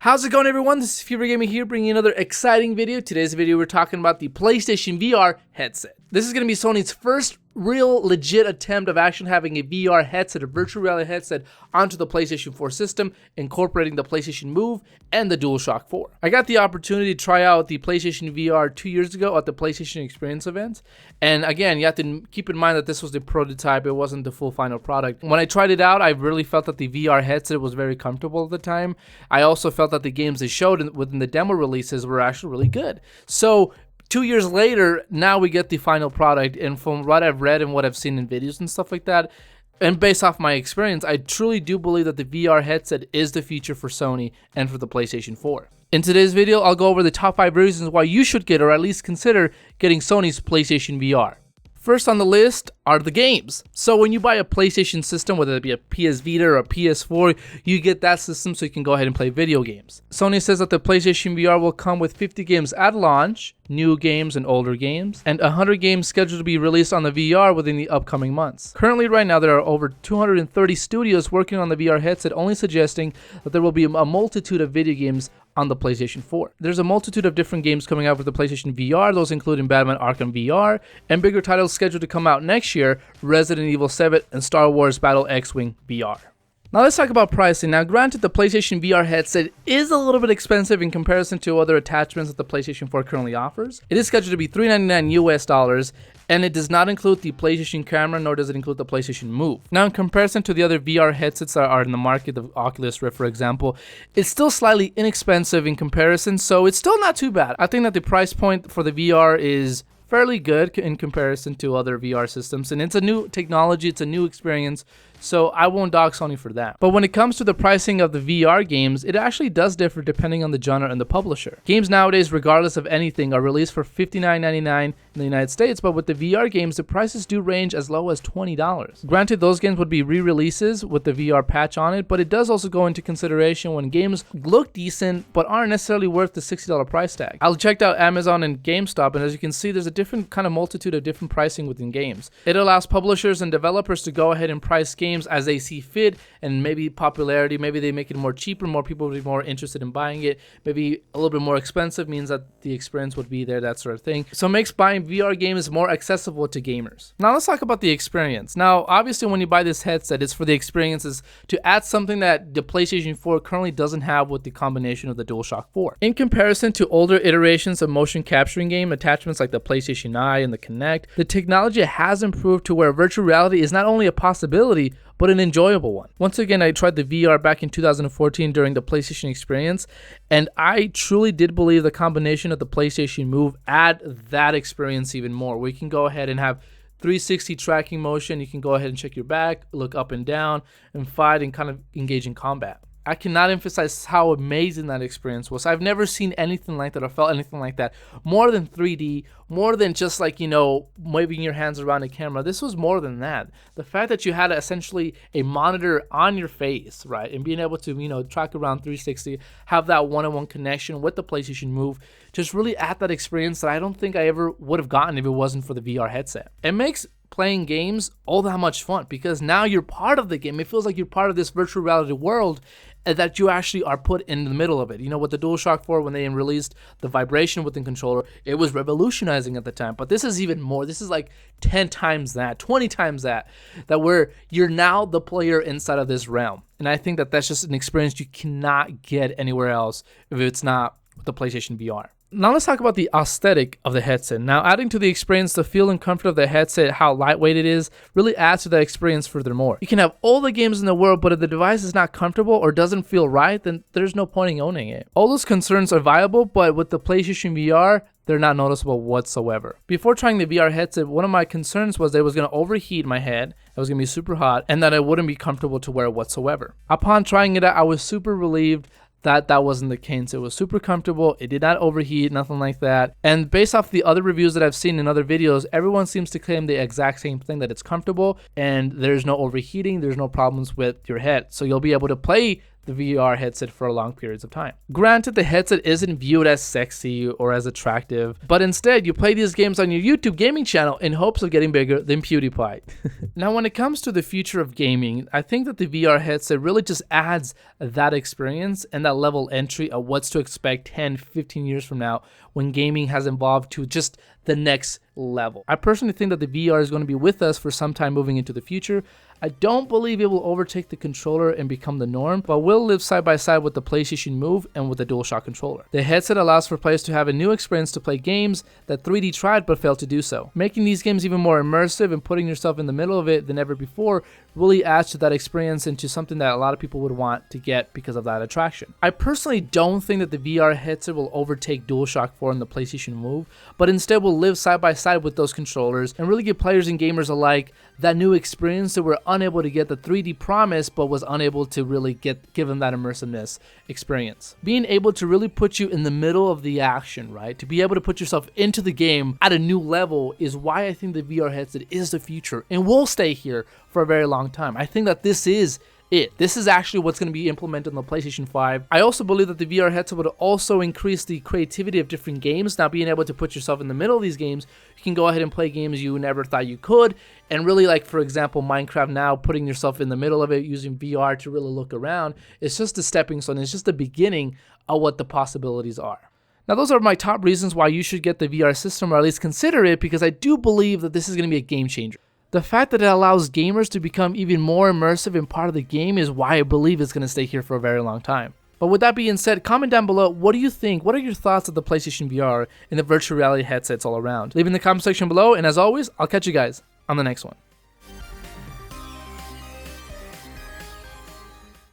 How's it going, everyone? This is Fever Gaming here, bringing you another exciting video. Today's video, we're talking about the PlayStation VR headset. This is going to be Sony's first real legit attempt of actually having a VR headset, a virtual reality headset, onto the PlayStation 4 system, incorporating the PlayStation Move and the DualShock 4. I got the opportunity to try out the PlayStation VR 2 years ago at the PlayStation Experience event. And again, you have to keep in mind that this was the prototype. It wasn't the full final product. When I tried it out, I really felt that the VR headset was very comfortable at the time. I also felt that the games they showed within the demo releases were actually really good. So 2 years later, now we get the final product, and from what I've read and what I've seen in videos and stuff like that, and based off my experience, I truly do believe that the VR headset is the future for Sony and for the PlayStation 4. In today's video, I'll go over the top 5 reasons why you should get, or at least consider, getting Sony's PlayStation VR. First on the list are the games. So when you buy a PlayStation system, whether it be a PS Vita or a PS4, you get that system so you can go ahead and play video games. Sony says that the PlayStation VR will come with 50 games at launch, new games and older games, and 100 games scheduled to be released on the VR within the upcoming months. Currently, right now, there are over 230 studios working on the VR headset, only suggesting that there will be a multitude of video games on the PlayStation 4. There's a multitude of different games coming out for the PlayStation VR, those including Batman Arkham VR, and bigger titles scheduled to come out next year, Resident Evil 7 and Star Wars Battle X-Wing VR. Now let's talk about pricing. Now granted, the PlayStation VR headset is a little bit expensive in comparison to other attachments that the PlayStation 4 currently offers. It is scheduled to be $399 US, and it does not include the PlayStation camera, nor does it include the PlayStation Move. Now in comparison to the other VR headsets that are in the market, the Oculus Rift for example, it's still slightly inexpensive in comparison, so it's still not too bad. I think that the price point for the VR is fairly good in comparison to other VR systems, and it's a new technology, it's a new experience, so I won't dog Sony for that. But when it comes to the pricing of the VR games, it actually does differ depending on the genre and the publisher. Games nowadays, regardless of anything, are released for $59.99 in the United States, but with the VR games, the prices do range as low as $20. Granted, those games would be re-releases with the VR patch on it, but it does also go into consideration when games look decent but aren't necessarily worth the $60 price tag. I checked out Amazon and GameStop, and as you can see, there's a different kind of multitude of different pricing within games. It allows publishers and developers to go ahead and price games as they see fit, and maybe popularity, maybe they make it more cheaper, more people would be more interested in buying it, maybe a little bit more expensive means that the experience would be there, that sort of thing. So it makes buying VR games more accessible to gamers. Now let's talk about the experience. Now obviously when you buy this headset, it's for the experiences to add something that the PlayStation 4 currently doesn't have with the combination of the DualShock 4. In comparison to older iterations of motion capturing game attachments like the PlayStation Eye and the Kinect, the technology has improved to where virtual reality is not only a possibility, but an enjoyable one. Once again, I tried the VR back in 2014 during the PlayStation Experience, and I truly did believe the combination of the PlayStation Move add that experience even more. We can go ahead and have 360 tracking motion. You can go ahead and check your back, look up and down, and fight and kind of engage in combat. I cannot emphasize how amazing that experience was. I've never seen anything like that or felt anything like that. More than 3D, more than just like, waving your hands around a camera. This was more than that. The fact that you had essentially a monitor on your face, right? And being able to, track around 360, have that one-on-one connection with the PlayStation Move, just really add that experience that I don't think I ever would have gotten if it wasn't for the VR headset. It makes playing games all that much fun because now you're part of the game. It feels like you're part of this virtual reality world and that you actually are put in the middle of it. With the DualShock 4, when they released the vibration within controller, it was revolutionizing at the time. But this is even more. This is like 10 times that, 20 times that where you're now the player inside of this realm. And I think that that's just an experience you cannot get anywhere else if it's not with the PlayStation VR. Now let's talk about the aesthetic of the headset. Now adding to the experience, the feel and comfort of the headset, how lightweight it is, really adds to the experience furthermore. You can have all the games in the world, but if the device is not comfortable or doesn't feel right, then there's no point in owning it. All those concerns are viable, but with the PlayStation VR, they're not noticeable whatsoever. Before trying the VR headset, one of my concerns was that it was going to overheat my head, it was going to be super hot, and that it wouldn't be comfortable to wear whatsoever. Upon trying it out, I was super relieved that wasn't the case. It was super comfortable. It did not overheat, nothing like that. And based off the other reviews that I've seen in other videos, everyone seems to claim the exact same thing, that it's comfortable and there's no overheating, there's no problems with your head. So you'll be able to play the VR headset for long periods of time. Granted, the headset isn't viewed as sexy or as attractive, but instead you play these games on your YouTube gaming channel in hopes of getting bigger than PewDiePie. Now, when it comes to the future of gaming, I think that the VR headset really just adds that experience and that level entry of what's to expect 10, 15 years from now when gaming has evolved to just the next level. I personally think that the VR is going to be with us for some time moving into the future. I don't believe it will overtake the controller and become the norm, but will live side by side with the PlayStation Move and with the DualShock controller. The headset allows for players to have a new experience to play games that 3D tried but failed to do so. Making these games even more immersive and putting yourself in the middle of it than ever before really adds to that experience and to something that a lot of people would want to get because of that attraction. I personally don't think that the VR headset will overtake DualShock 4 and the PlayStation Move, but instead will live side by side with those controllers and really give players and gamers alike that new experience that we're unable to get the 3D promise but was unable to really give them that immersiveness experience. Being able to really put you in the middle of the action, right? To be able to put yourself into the game at a new level is why I think the VR headset is the future and will stay here for a very long time. I think that this is it. This is actually what's going to be implemented on the PlayStation 5. I also believe that the VR headset would also increase the creativity of different games. Now, being able to put yourself in the middle of these games, you can go ahead and play games you never thought you could. And really, like, for example, Minecraft now, putting yourself in the middle of it using VR to really look around, it's just a stepping stone. It's just the beginning of what the possibilities are. Now, those are my top reasons why you should get the VR system, or at least consider it, because I do believe that this is going to be a game changer. The fact that it allows gamers to become even more immersive in part of the game is why I believe it's going to stay here for a very long time. But with that being said, comment down below, what do you think? What are your thoughts of the PlayStation VR and the virtual reality headsets all around? Leave in the comment section below, and as always, I'll catch you guys on the next one.